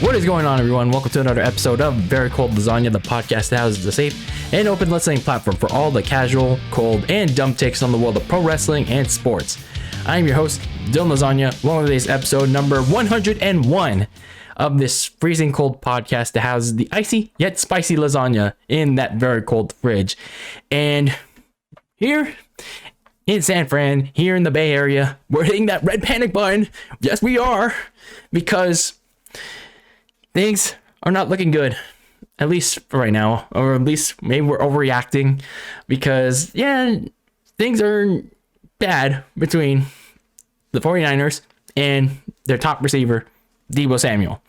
What is going on, everyone? Welcome to another episode of Very Cold Lasagna, the podcast that houses a safe and open listening platform for all the casual, cold, and dumb takes on the world of pro wrestling and sports. I am your host, DylanLasagna. Welcome to today's episode number 101 of this freezing cold podcast that houses the icy yet spicy lasagna in that very cold fridge. And here in San Fran, here in the Bay Area, we're hitting that red panic button. Yes, we are, because things are not looking good, at least for right now, or at least maybe we're overreacting, because things are bad between the 49ers and their top receiver, Deebo Samuel.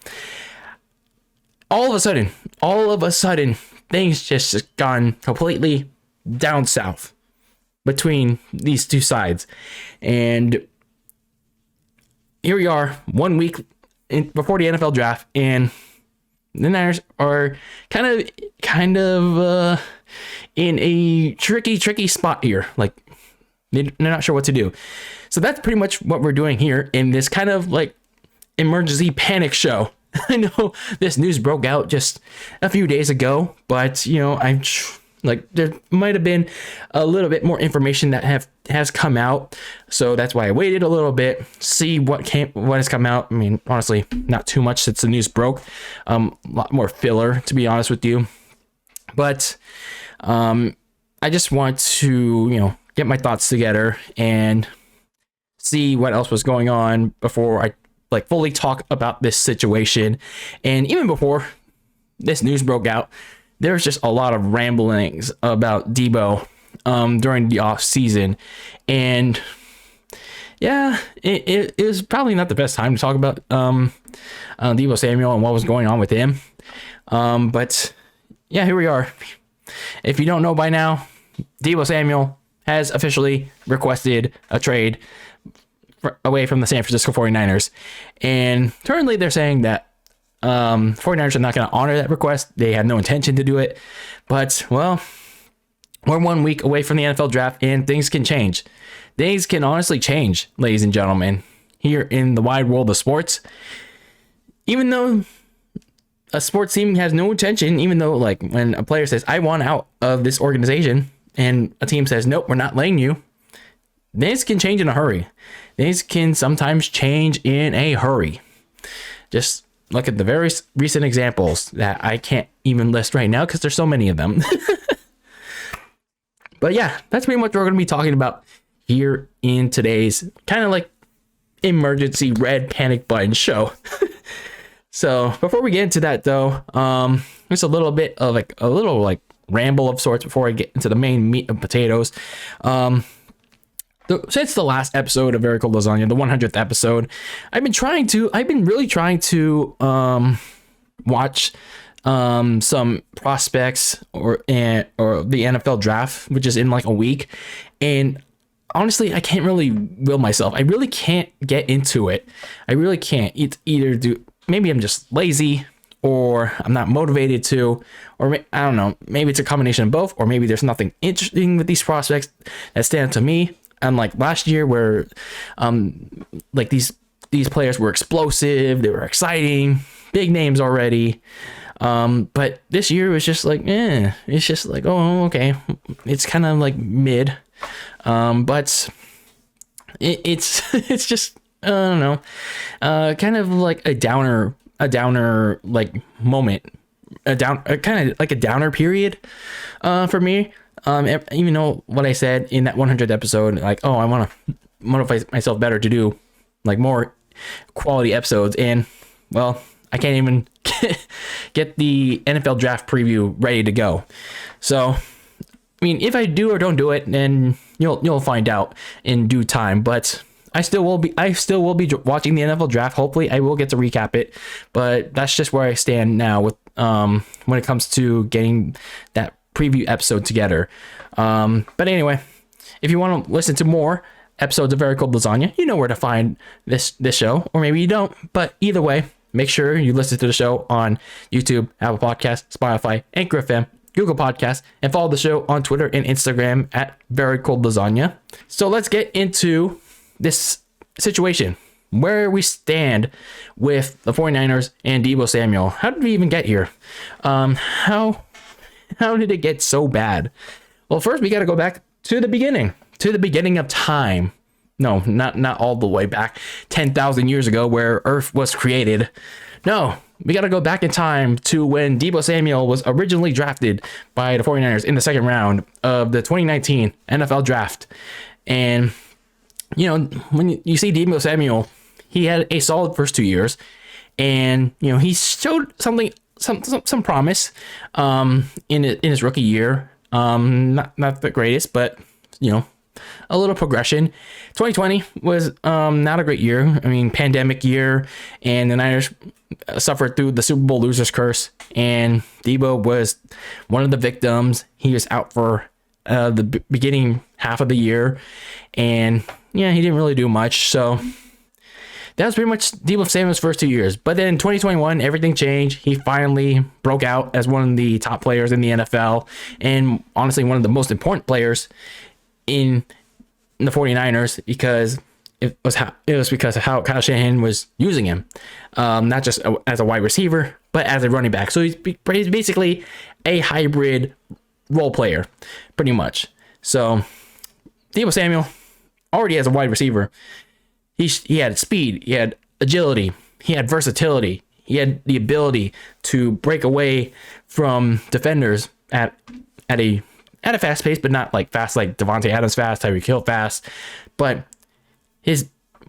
All of a sudden, things just gone completely down south between these two sides. And here we are, 1 week before the NFL draft, and the Niners are kind of in a tricky spot here. Like, they're not sure what to do. So that's pretty much what we're doing here in this kind of like emergency panic show. I know this news broke out just a few days ago, but there might have been a little bit more information that has come out, so that's why I waited a little bit, see what has come out. I mean, honestly, not too much since the news broke. A lot more filler, to be honest with you. But I just want to get my thoughts together and see what else was going on before I fully talk about this situation. And even before this news broke out, there's just a lot of ramblings about Deebo during the off season, and it was probably not the best time to talk about Deebo Samuel and what was going on with him. But here we are. If you don't know by now, Deebo Samuel has officially requested a trade away from the San Francisco 49ers, and currently they're saying that 49ers are not going to honor that request. They have no intention to do it. But, well, we're 1 week away from the NFL draft, and things can change. Things can honestly change, ladies and gentlemen, here in the wide world of sports. Even though a sports team has no intention, even though when a player says, I want out of this organization, and a team says, nope, we're not letting you, things can change in a hurry. Things can sometimes change in a hurry. Just look at the very recent examples that I can't even list right now because there's so many of them. But that's pretty much what we're going to be talking about here in today's kind of emergency red panic button show. So before we get into that, though, just a little bit of a ramble of sorts before I get into the main meat and potatoes. Since the last episode of Very Cold Lasagna, the 100th episode, I've been really trying to watch some prospects or the NFL draft, which is in a week. And honestly, I can't really will myself. I really can't get into it. I really can't. Maybe I'm just lazy, or I'm not motivated to, or I don't know. Maybe it's a combination of both, or maybe there's nothing interesting with these prospects that stand out to me. Unlike last year, where these players were explosive, they were exciting, big names already. But this year was just it's just oh, okay, it's kind of mid. But it's just I don't know, kind of a downer moment, kind of a downer period for me. Even though what I said in that 100th episode, I want to motivate myself better to do more quality episodes, and well, I can't even get the NFL draft preview ready to go. So, I mean, if I do or don't do it, then you'll find out in due time. But I still will be watching the NFL draft. Hopefully, I will get to recap it. But that's just where I stand now with when it comes to getting that preview episode together. But anyway, if you want to listen to more episodes of Very Cold Lasagna, you know where to find this show, or maybe you don't. But either way, make sure you listen to the show on YouTube, Apple Podcasts, Spotify, Anchor FM, Google Podcasts, and follow the show on Twitter and Instagram at Very Cold Lasagna. So let's get into this situation where we stand with the 49ers and Deebo Samuel. How did we even get here? How did it get so bad? Well, first we got to go back to the beginning of time. No, not all the way back 10,000 years ago where Earth was created. No, we got to go back in time to when Deebo Samuel was originally drafted by the 49ers in the second round of the 2019 NFL draft. And, you know, when you see Deebo Samuel, he had a solid first 2 years, and, you know, he showed some promise in his rookie year. Not the greatest, but, you know, a little progression. 2020 was not a great year. I mean, pandemic year, and the Niners suffered through the Super Bowl losers curse, and Deebo was one of the victims. He was out for the beginning half of the year, and yeah, he didn't really do much. So that was pretty much Deebo Samuel's first 2 years. But then in 2021, everything changed. He finally broke out as one of the top players in the NFL, and honestly, one of the most important players in the 49ers, because it was because of how Kyle Shanahan was using him, not just as a wide receiver, but as a running back. So he's basically a hybrid role player, pretty much. So Deebo Samuel, already as a wide receiver, he had speed, he had agility, he had versatility, he had the ability to break away from defenders at a fast pace, but not like fast like Devontae Adams fast, Tyreek Hill fast. But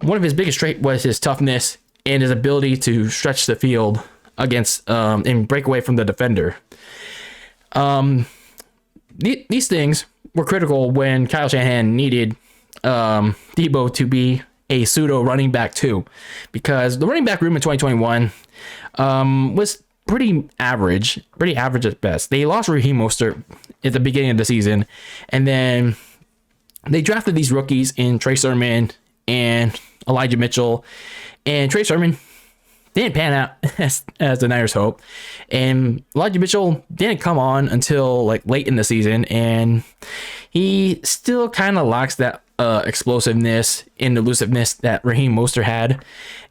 one of his biggest traits was his toughness and his ability to stretch the field against and break away from the defender. These things were critical when Kyle Shanahan needed Deebo to be a pseudo running back too, because the running back room in 2021 was pretty average at best. They lost Raheem Mostert at the beginning of the season, and then they drafted these rookies in Trey Sermon and Elijah Mitchell, and Trey Sermon didn't pan out as the Niners hoped, and Elijah Mitchell didn't come on until like late in the season, and he still kind of lacks that explosiveness and elusiveness that Raheem Mostert had.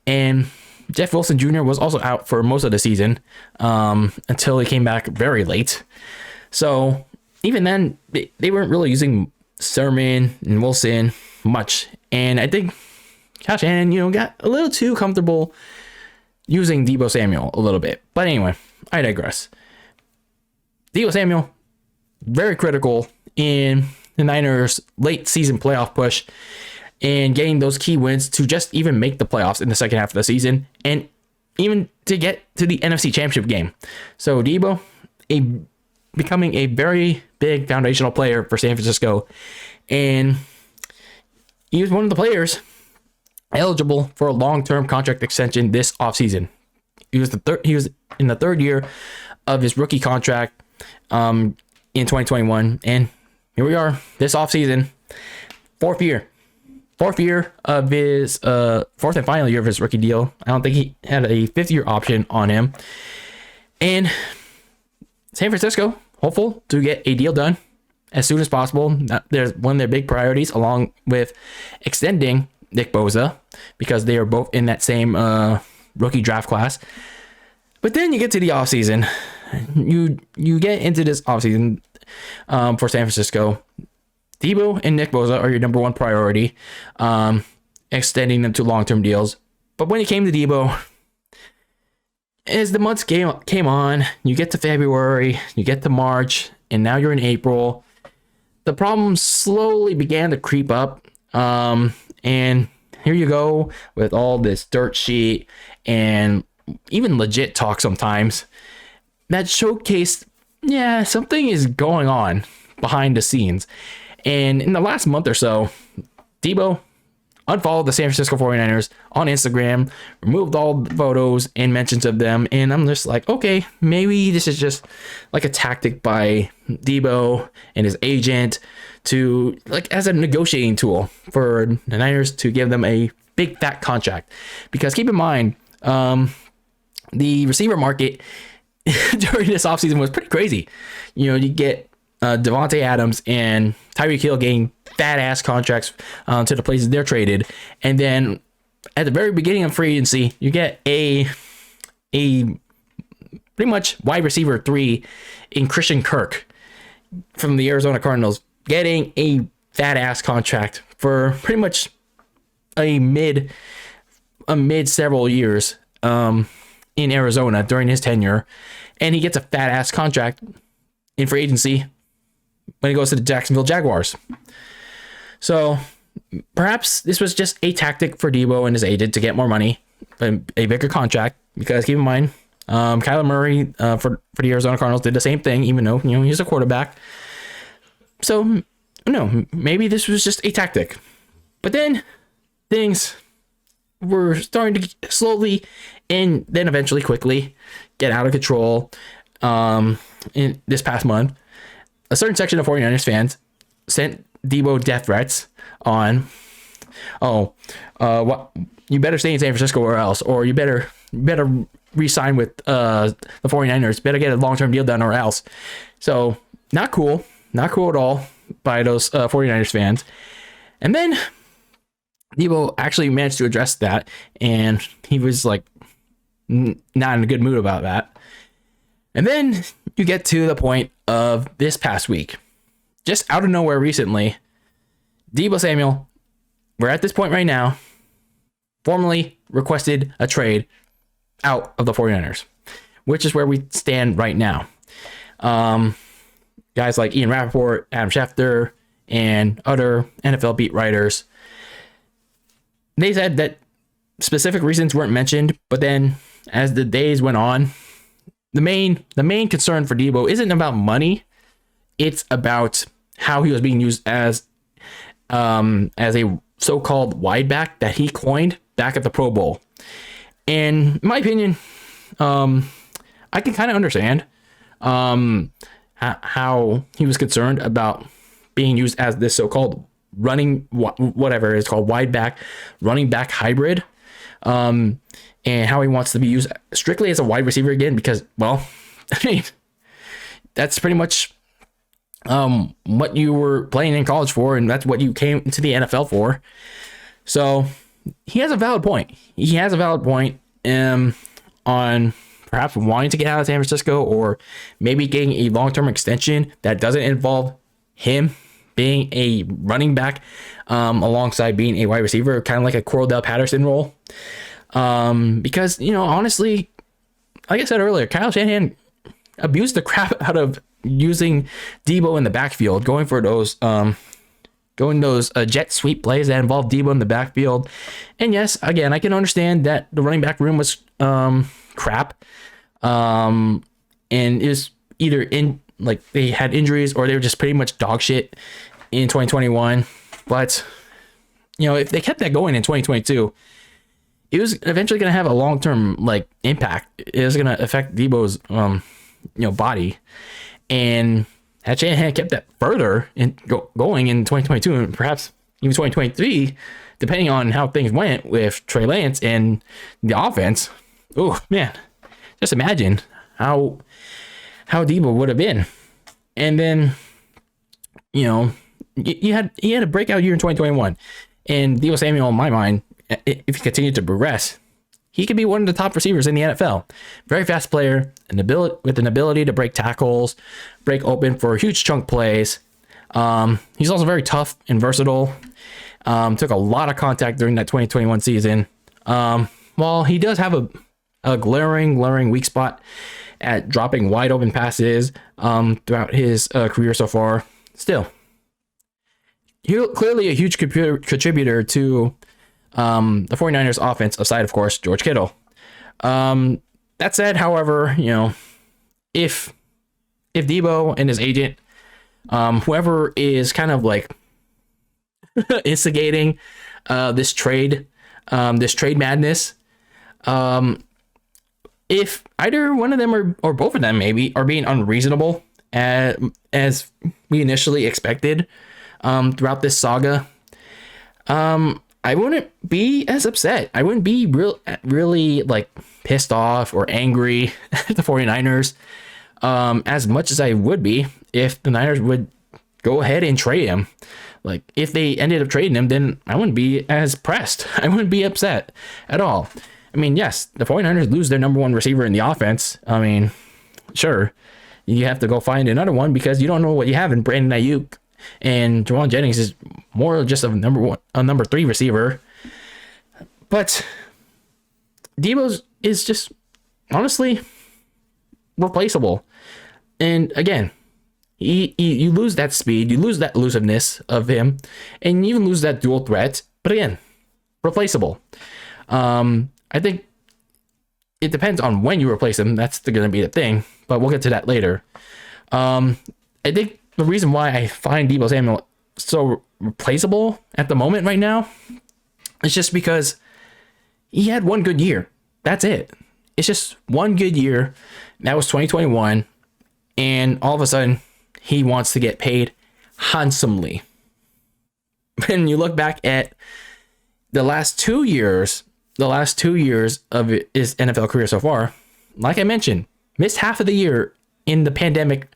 And Jeff Wilson Jr. was also out for most of the season until he came back very late. So even then, they weren't really using Sermon and Wilson much. And I think Kyle Shanahan, got a little too comfortable using Deebo Samuel a little bit. But anyway, I digress. Deebo Samuel, very critical in the Niners' late season playoff push and getting those key wins to just even make the playoffs in the second half of the season and even to get to the NFC Championship game. So Deebo, becoming a very big foundational player for San Francisco, and he was one of the players eligible for a long-term contract extension this offseason. He was in the third year of his rookie contract in 2021, and here we are this offseason, fourth and final year of his rookie deal. I don't think he had a fifth-year option on him. And San Francisco, hopeful to get a deal done as soon as possible. There's one of their big priorities, along with extending Nick Bosa, because they are both in that same rookie draft class. But then you get to the offseason. You get into this offseason for San Francisco. Deebo and Nick Bosa are your number one priority, extending them to long-term deals. But when it came to Deebo, as the months came on, you get to February, you get to March, and now you're in April, the problems slowly began to creep up. And here you go with all this dirt sheet and even legit talk sometimes that showcased, something is going on behind the scenes. And in the last month or so, Deebo unfollowed the San Francisco 49ers on Instagram, removed all the photos and mentions of them. And I'm just like, okay, maybe this is just like a tactic by Deebo and his agent to, like, as a negotiating tool for the Niners to give them a big fat contract. Because keep in mind, the receiver market during this offseason was pretty crazy. You get Devontae Adams and Tyreek Hill getting fat ass contracts to the places they're traded, and then at the very beginning of free agency, you get a pretty much wide receiver 3 in Christian Kirk from the Arizona Cardinals, getting a fat ass contract for pretty much a mid several years in Arizona during his tenure, and he gets a fat ass contract in free agency when he goes to the Jacksonville Jaguars. So perhaps this was just a tactic for Deebo and his agent to get more money, a bigger contract, because keep in mind, Kyler Murray for the Arizona Cardinals did the same thing, even though he's a quarterback. So no, maybe this was just a tactic. But then things were starting to slowly and then eventually quickly get out of control. In this past month, a certain section of 49ers fans sent Deebo death threats on, what, you better stay in San Francisco or else, or you better re-sign with the 49ers, better get a long-term deal done or else. So not cool at all by those 49ers fans. And then Deebo actually managed to address that, and he was like not in a good mood about that. And then you get to the point of this past week, just out of nowhere recently, Deebo Samuel, we're at this point right now, formally requested a trade out of the 49ers, which is where we stand right now. Guys like Ian Rappaport, Adam Schefter, and other NFL beat writers, they said that specific reasons weren't mentioned, but then as the days went on, the main concern for Deebo isn't about money. It's about how he was being used as a so-called wide back that he coined back at the Pro Bowl. And in my opinion, I can kind of understand how he was concerned about being used as this so-called whatever it's called, wide back, running back hybrid. And how he wants to be used strictly as a wide receiver again, because, well, I mean, that's pretty much what you were playing in college for, and that's what you came into the NFL for. So he has a valid point. He has a valid point on perhaps wanting to get out of San Francisco, or maybe getting a long-term extension that doesn't involve him being a running back alongside being a wide receiver, kind of like a Cordell Patterson role. Because, honestly, like I said earlier, Kyle Shanahan abused the crap out of using Deebo in the backfield, going those jet sweep plays that involve Deebo in the backfield. And yes, again, I can understand that the running back room was crap, and is either in, like, they had injuries or they were just pretty much dog shit in 2021. But if they kept that going in 2022, it was eventually going to have a long-term impact. It was going to affect Deebo's body, and had Shanahan kept that further going in 2022 and perhaps even 2023, depending on how things went with Trey Lance and the offense. Oh man, just imagine how Deebo would have been. And then you had a breakout year in 2021, and Deebo Samuel, in my mind, if he continued to progress, he could be one of the top receivers in the NFL. Very fast player, with an ability to break tackles, break open for huge chunk plays. He's also very tough and versatile. Took a lot of contact during that 2021 season. While he does have a glaring weak spot at dropping wide open passes throughout his career so far, still, he's clearly a huge contributor to the 49ers offense, aside, of course, George Kittle. That said, however, if Deebo and his agent, whoever is kind of instigating this trade madness, if either one of them or both of them maybe are being unreasonable as we initially expected throughout this saga, I wouldn't be as upset. I wouldn't be really pissed off or angry at the 49ers as much as I would be if the Niners would go ahead and trade him. Like, if they ended up trading him, then I wouldn't be as pressed. I wouldn't be upset at all. I mean, yes, the 49ers lose their number one receiver in the offense. I mean, sure, you have to go find another one because you don't know what you have in Brandon Ayuk, and Jawan Jennings is more just a number three receiver. But Deebo's is just honestly replaceable. And again, you lose that speed, you lose that elusiveness of him, and you even lose that dual threat. But again, replaceable. I think it depends on when you replace him. That's going to be the thing, but we'll get to that later. I think the reason why I find Deebo Samuel so replaceable at the moment right now is just because he had one good year. That's it. It's just one good year. That was 2021. And all of a sudden, he wants to get paid handsomely. When you look back at the last 2 years of his NFL career so far, like I mentioned, missed half of the year in the pandemic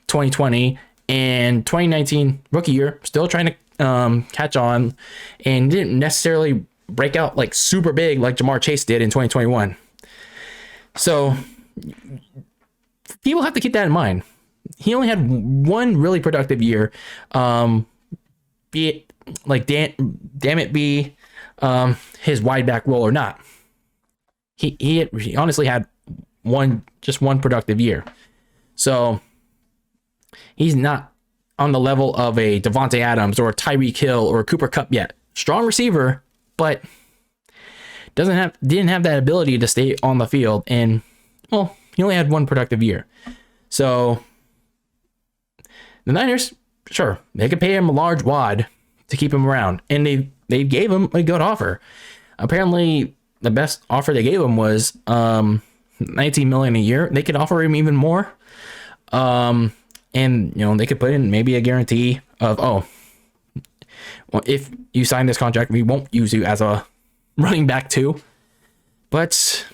2020 and 2019 rookie year, still trying to catch on, and didn't necessarily break out like super big like Jamar Chase did in 2021. So people have to keep that in mind. He only had one really productive year, be it like damn it be his wide back role or not. He honestly had one productive year. So he's not on the level of a Devontae Adams or a Tyreek Hill or a Cooper Kupp yet. Strong receiver, but didn't have that ability to stay on the field, and well, he only had one productive year. So the Niners, sure, they could pay him a large wad to keep him around, and they gave him a good offer. Apparently, the best offer they gave him was $19 million a year. They could offer him even more, and they could put in maybe a guarantee of, well, if you sign this contract, we won't use you as a running back too. But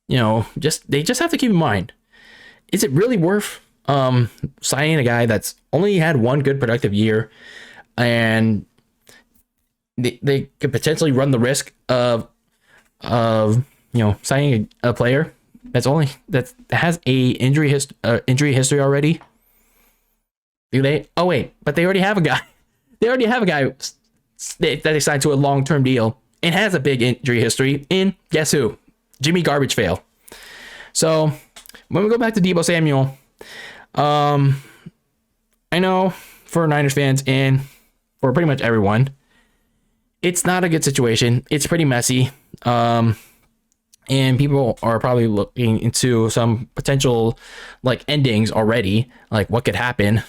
they just have to keep in mind, is it really worth signing a guy that's only had one good productive year, and they could potentially run the risk of signing a player that has a injury history already? Do they? Oh wait, but they already have a guy. They already have a guy that they signed to a long-term deal and has a big injury history. And guess who? Jimmy Garbage Fail. So when we go back to Deebo Samuel, I know for Niners fans and for pretty much everyone, it's not a good situation. It's pretty messy. And people are probably looking into some potential like endings already, like what could happen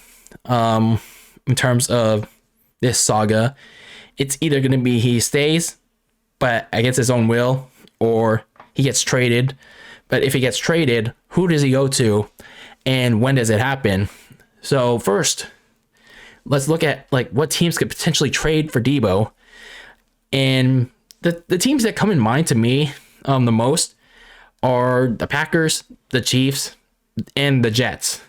in terms of this saga. It's either going to be he stays, but against his own will, or he gets traded. But if he gets traded, who does he go to, and when does it happen? So first, let's look at like what teams could potentially trade for Deebo. And the teams that come in mind to me the most are the Packers, the Chiefs, and the Jets.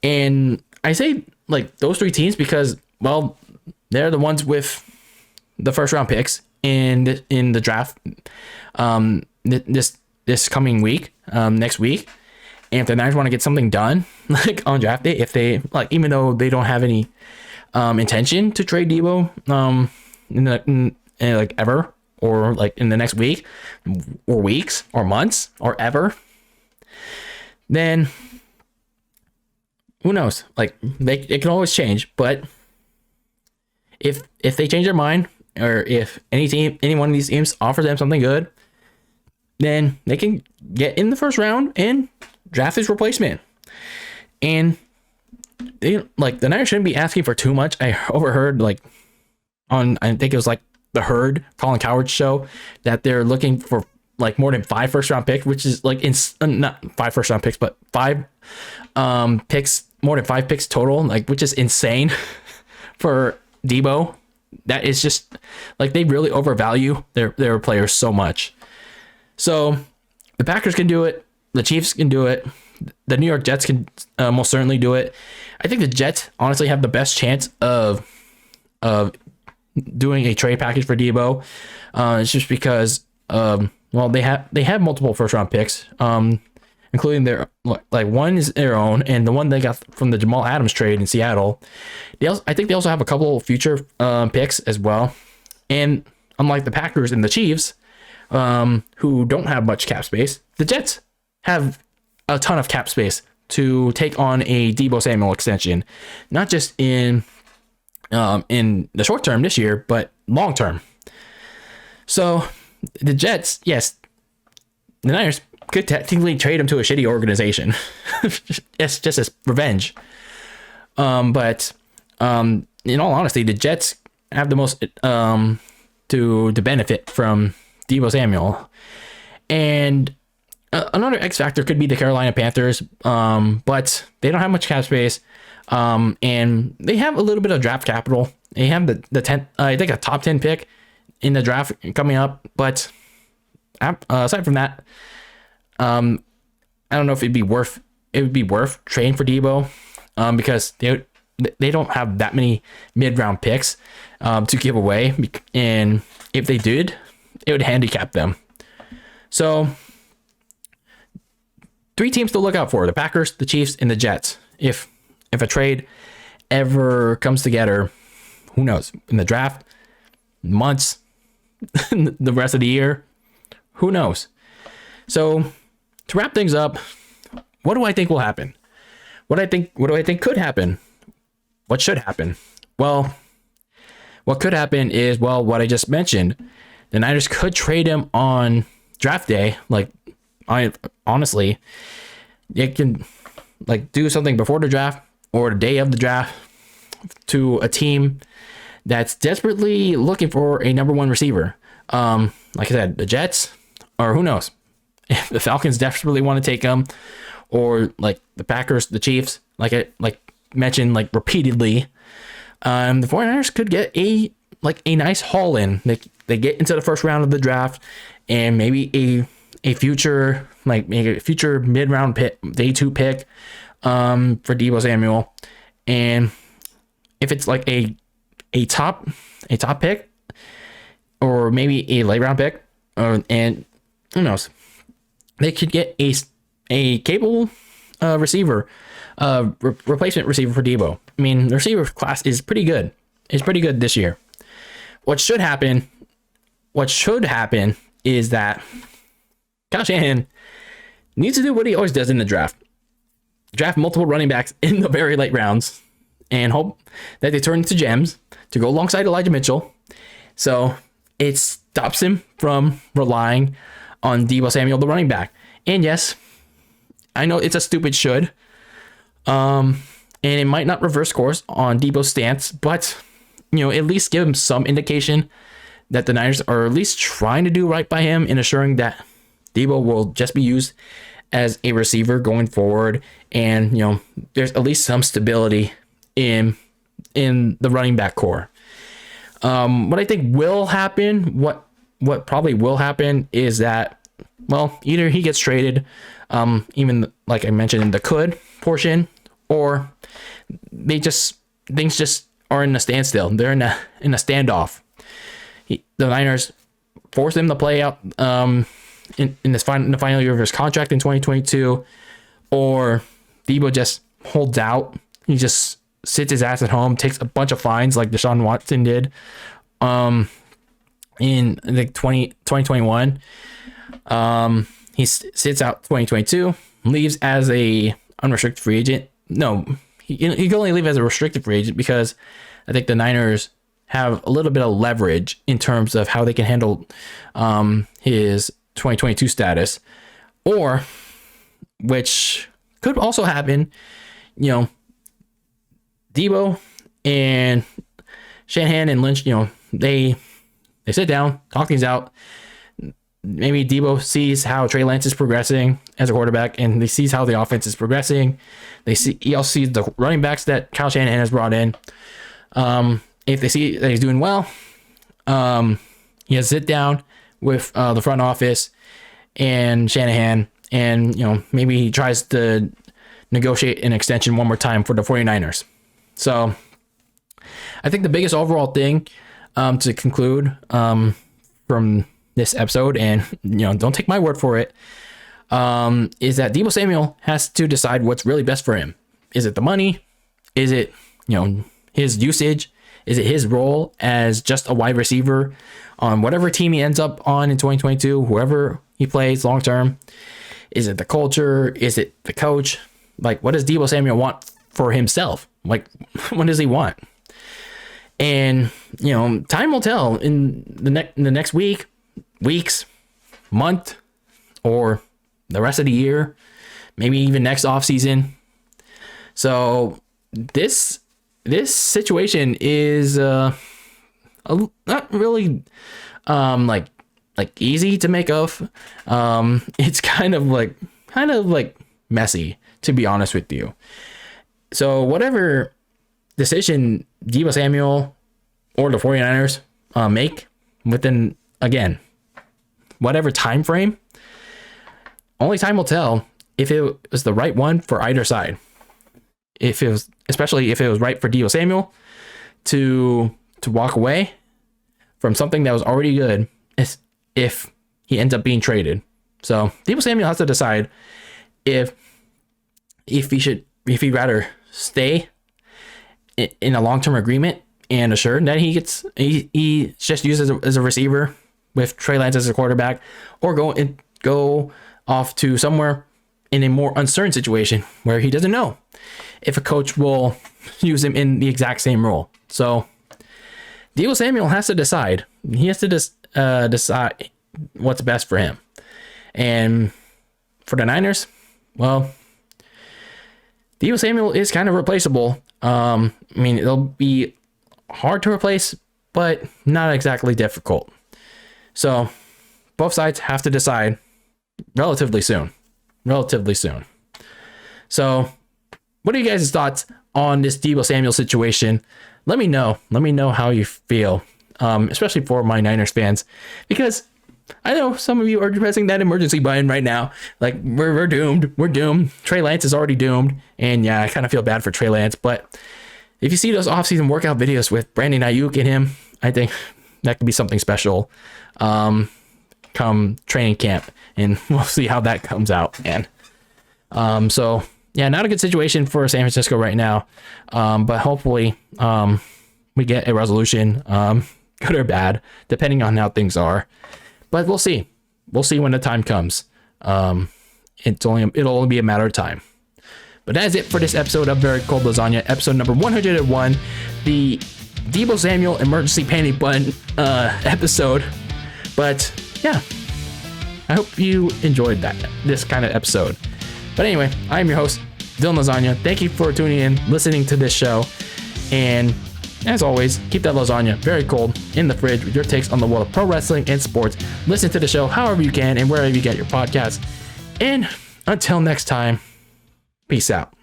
And I say like those three teams because, well, they're the ones with the first round picks in the draft this coming week, next week. And if the Niners want to get something done like on draft day, if they like, even though they don't have any intention to trade Deebo in like ever, or like in the next week or weeks or months or ever, then who knows? Like it can always change. But if they change their mind, or if any one of these teams offers them something good, then they can get in the first round and draft his replacement. And they like the Niners shouldn't be asking for too much. I overheard like on, I think it was like the Herd, Colin Cowherd's show, that they're looking for like more than 5 first round picks, which is like not 5 first round picks, but 5 picks, more than 5 picks total, like, which is insane for Deebo. That is just like, they really overvalue their players so much. So the Packers can do it, the Chiefs can do it, the New York Jets can most certainly do it. I think the Jets honestly have the best chance of doing a trade package for Deebo. It's just because they have multiple first round picks, including their one is their own, and the one they got from the Jamal Adams trade in Seattle. I think they also have a couple future picks as well. And unlike the Packers and the Chiefs, who don't have much cap space, the Jets have a ton of cap space to take on a Deebo Samuel extension, not just in the short term this year, but long term. So the Jets, yes, the Niners could technically trade him to a shitty organization. It's just as revenge. But in all honesty, the Jets have the most to benefit from Deebo Samuel. And another X factor could be the Carolina Panthers, but they don't have much cap space, and they have a little bit of draft capital. They have the 10th, I think a top 10 pick in the draft coming up, but aside from that, I don't know if it would be worth trading for Deebo, because they don't have that many mid-round picks to give away, and if they did, it would handicap them. So 3 teams to look out for: the Packers, the Chiefs, and the Jets. If a trade ever comes together, who knows? In the draft, months, the rest of the year, who knows? So to wrap things up, what do I think will happen? What do I think could happen? What should happen? Well, what could happen is, what I just mentioned. The Niners could trade him on draft day. Honestly, they can do something before the draft or the day of the draft to a team that's desperately looking for a number 1 receiver. Like I said, the Jets, or who knows, if the Falcons desperately want to take him, or the Packers, the Chiefs, like I mentioned repeatedly, the 49ers could get a nice haul in. They get into the first round of the draft, and maybe a future mid-round pick, day 2 pick for Deebo Samuel. And if it's a top pick, or maybe a late round pick, and who knows, they could get a capable receiver, replacement receiver for Deebo. I mean, the receiver class is pretty good. It's pretty good this year. What should happen is that Kyle Shanahan needs to do what he always does in the draft. Draft multiple running backs in the very late rounds and hope that they turn into gems to go alongside Elijah Mitchell. So it stops him from relying on Deebo Samuel, the running back. And yes, I know it's a stupid should. And it might not reverse course on Deebo's stance, but at least give him some indication that the Niners are at least trying to do right by him and assuring that Deebo will just be used as a receiver going forward. And, there's at least some stability in the running back core. What I think will happen, what probably will happen is that, either he gets traded, even like I mentioned in the could portion, or things just are in a standstill. They're in a standoff. The Niners force him to play out in the final year of his contract in 2022, or Deebo just holds out. He just sits his ass at home, takes a bunch of fines like Deshaun Watson did in 2021. He sits out 2022, leaves as a unrestricted free agent. No, he can only leave as a restricted free agent because I think the Niners have a little bit of leverage in terms of how they can handle his 2022 status, or which could also happen, Deebo and Shanahan and Lynch, they sit down, talk things out. Maybe Deebo sees how Trey Lance is progressing as a quarterback, and he sees how the offense is progressing. He also sees the running backs that Kyle Shanahan has brought in. If they see that he's doing well, he has to sit down with the front office and Shanahan, and maybe he tries to negotiate an extension one more time for the 49ers. So I think the biggest overall thing to conclude from this episode, and don't take my word for it, is that Deebo Samuel has to decide what's really best for him. Is it the money? Is it his usage? Is it his role as just a wide receiver on whatever team he ends up on in 2022, whoever he plays long term? Is it the culture? Is it the coach? Like, what does Deebo Samuel want for himself? Like, what does he want? And time will tell in the next weeks, month, or the rest of the year, maybe even next offseason. So this situation is not really like easy to make of. It's kind of like messy, to be honest with you. So whatever decision Deebo Samuel or the 49ers make within, again, whatever time frame, only time will tell if it was the right one for either side. Especially if it was right for Deebo Samuel to walk away from something that was already good, if he ends up being traded. So Deebo Samuel has to decide if he'd rather stay in a long-term agreement and assured that he's just used as a receiver with Trey Lance as a quarterback, or go off to somewhere in a more uncertain situation where he doesn't know if a coach will use him in the exact same role. So Deebo Samuel has to decide. He has to decide what's best for him. And for the Niners, well, Deebo Samuel is kind of replaceable. I mean, it'll be hard to replace, but not exactly difficult. So both sides have to decide relatively soon. So what are you guys' thoughts on this Deebo Samuel situation? Let me know how you feel, especially for my Niners fans, because I know some of you are pressing that emergency button right now. Like, we're doomed. We're doomed. Trey Lance is already doomed. And yeah, I kind of feel bad for Trey Lance. But if you see those offseason workout videos with Brandon Ayuk and him, I think that could be something special come training camp. And we'll see how that comes out. And so, yeah, not a good situation for San Francisco right now. But hopefully we get a resolution, good or bad, depending on how things are. But we'll see. We'll see when the time comes. It'll only be a matter of time. But that is it for this episode of Very Cold Lasagna, episode number 101, the Deebo Samuel emergency panic button episode. But yeah, I hope you enjoyed this kind of episode. But anyway, I'm your host, DylanLasagna. Thank you for tuning in, listening to this show, and as always, keep that lasagna very cold in the fridge with your takes on the world of pro wrestling and sports. Listen to the show however you can and wherever you get your podcasts. And until next time, peace out.